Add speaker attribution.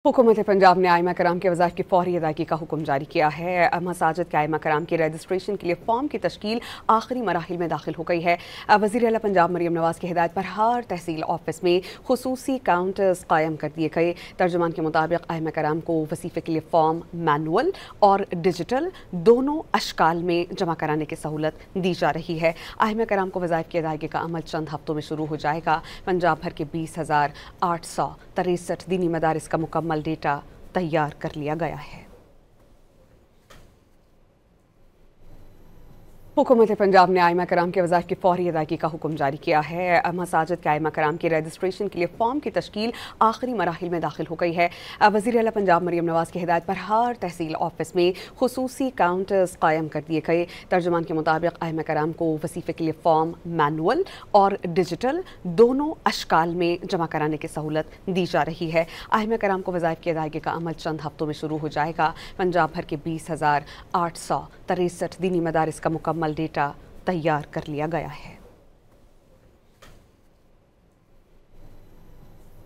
Speaker 1: हुकूमत पंजाब ने आइमा कराम के वज़ाइफ की फौरी अदायगी का हुक्म जारी किया है। मसाजिद के आइमा कराम की रजिस्ट्रेशन के लिए फॉर्म की तश्कील आखिरी मराहिल में दाखिल हो गई है। वज़ीर आला पंजाब मरियम नवाज की हिदायत पर हर तहसील ऑफिस में खुसूसी काउंटर्स कायम कर दिए गए। तर्जुमान के मुताबिक आइमा कराम को वजीफे के लिए फॉर्म मैनुअल और डिजिटल दोनों अशकाल में जमा कराने की सहूलत दी जा रही है। आइमा कराम को वज़ाइफ की अदायगी का अमल चंद हफ्तों में शुरू हो जाएगा। पंजाब भर के 20,863 दीनी मदारिस का मुकम्मल डेटा तैयार कर लिया गया है। हुकूमत पंजाब ने आइमा कराम के वज़ाइफ की फौरी अदायगी का हुक्म जारी किया है। मसाजिद के आइमा कराम की रजिस्ट्रेशन के लिए फॉर्म की तश्कील आखिरी मराहिल में दाखिल हो गई है। वज़ीर आला पंजाब मरियम नवाज की हिदायत पर हर तहसील ऑफिस में खुसूसी काउंटर्स कायम कर दिए गए। तर्जुमान के मुताबिक आइमा कराम को वजीफे के लिए फॉर्म मैनुअल और डिजिटल दोनों अशकाल में जमा कराने की सहूलत दी जा रही है। आइमा कराम को वज़ाइफ की अदायगी का अमल चंद हफ्तों में शुरू हो जाएगा। पंजाब भर के 20,863 दीनी मदारिस का मुकम्मल डेटा तैयार कर लिया गया है।